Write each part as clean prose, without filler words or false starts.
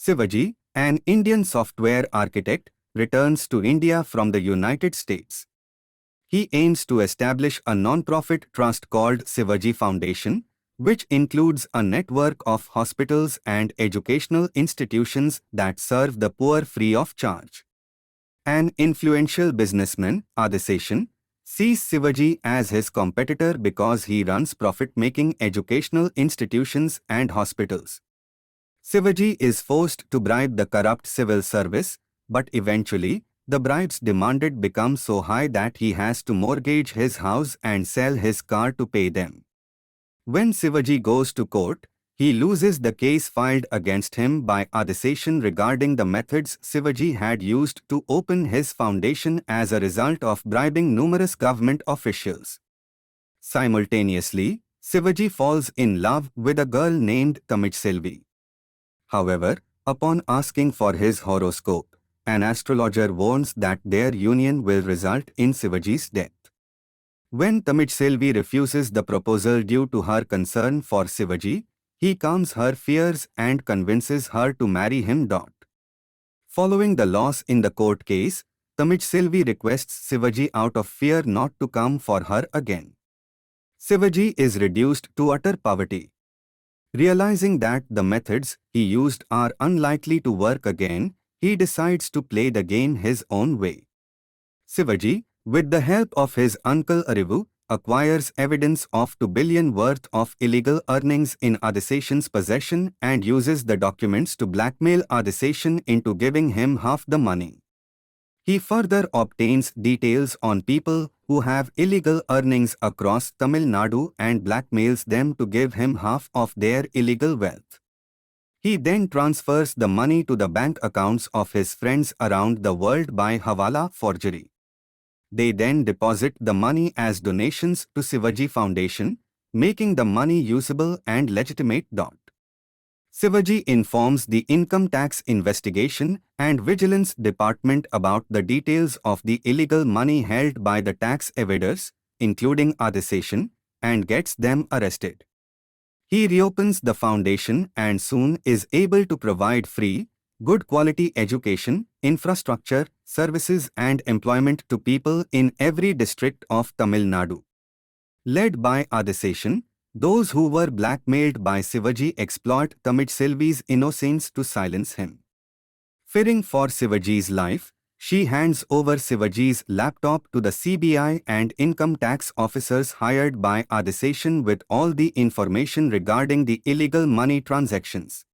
Sivaji, an Indian software architect, returns to India from the United States. He aims to establish a non-profit trust called Sivaji Foundation, which includes a network of hospitals and educational institutions that serve the poor free of charge. An influential businessman, Adiseshan, sees Sivaji as his competitor because he runs profit-making educational institutions and hospitals. Sivaji is forced to bribe the corrupt civil service, but eventually, the bribes demanded become so high that he has to mortgage his house and sell his car to pay them. When Sivaji goes to court, he loses the case filed against him by Adiseshan regarding the methods Sivaji had used to open his foundation as a result of bribing numerous government officials. Simultaneously, Sivaji falls in love with a girl named Tamijselvi. However, upon asking for his horoscope, an astrologer warns that their union will result in Sivaji's death. When Tamijselvi refuses the proposal due to her concern for Sivaji, he calms her fears and convinces her to marry him. Following the loss in the court case, Tamijselvi requests Sivaji out of fear not to come for her again. Sivaji is reduced to utter poverty. Realizing that the methods he used are unlikely to work again, he decides to play the game his own way. Sivaji, with the help of his uncle Arivu, acquires evidence of 2 billion worth of illegal earnings in Adiseshan's possession and uses the documents to blackmail Adiseshan into giving him half the money. He further obtains details on people who have illegal earnings across Tamil Nadu and blackmails them to give him half of their illegal wealth. He then transfers the money to the bank accounts of his friends around the world by Hawala forgery. They then deposit the money as donations to Sivaji Foundation, making the money usable and legitimate. Sivaji informs the Income Tax Investigation and Vigilance Department about the details of the illegal money held by the tax evaders, including Adiseshan, and gets them arrested. He reopens the foundation and soon is able to provide free, good quality education, infrastructure, services and employment to people in every district of Tamil Nadu. Led by Adiseshan, those who were blackmailed by Sivaji exploit Tamijselvi's innocence to silence him. Fearing for Sivaji's life, she hands over Sivaji's laptop to the CBI and income tax officers hired by Adiseshan with all the information regarding the illegal money transactions.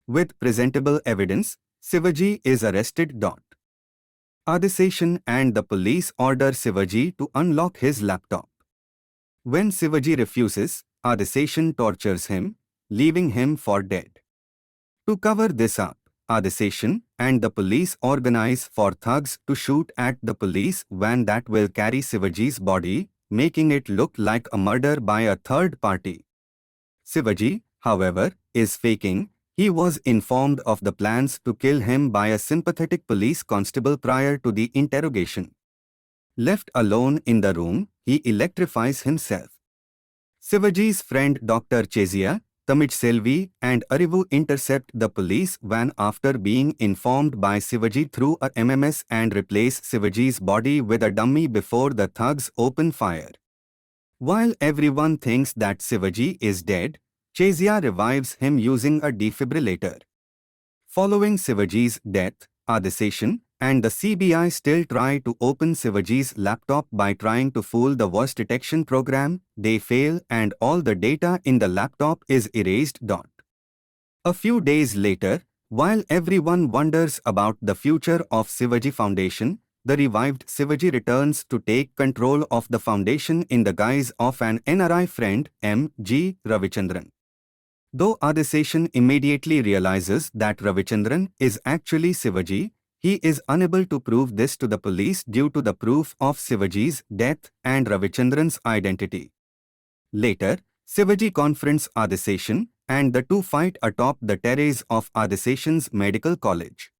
With presentable evidence, Sivaji is arrested. Adiseshan and the police order Sivaji to unlock his laptop. When Sivaji refuses, Adiseshan tortures him, leaving him for dead. To cover this up, Adiseshan and the police organize for thugs to shoot at the police van that will carry Sivaji's body, making it look like a murder by a third party. Sivaji, however, is faking. He was informed of the plans to kill him by a sympathetic police constable prior to the interrogation. Left alone in the room, he electrifies himself. Sivaji's friend Dr. Chezia, Tamijselvi and Arivu intercept the police van after being informed by Sivaji through a MMS and replace Sivaji's body with a dummy before the thugs open fire. While everyone thinks that Sivaji is dead, Chezia revives him using a defibrillator. Following Sivaji's death, Adiseshan and the CBI still try to open Sivaji's laptop by trying to fool the voice detection program. They fail and all the data in the laptop is erased. A few days later, while everyone wonders about the future of Sivaji Foundation, the revived Sivaji returns to take control of the foundation in the guise of an NRI friend, M. G. Ravichandran. Though Adiseshan immediately realizes that Ravichandran is actually Sivaji, he is unable to prove this to the police due to the proof of Sivaji's death and Ravichandran's identity. Later, Sivaji confronts Adiseshan and the two fight atop the terrace of Adiseshan's medical college.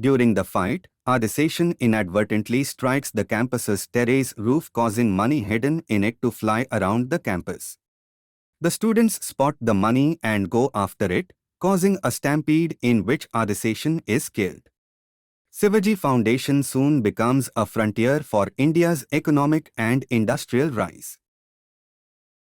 During the fight, Adiseshan inadvertently strikes the campus's terrace roof, causing money hidden in it to fly around the campus. The students spot the money and go after it, causing a stampede in which Adiseshan is killed. Sivaji Foundation soon becomes a frontier for India's economic and industrial rise.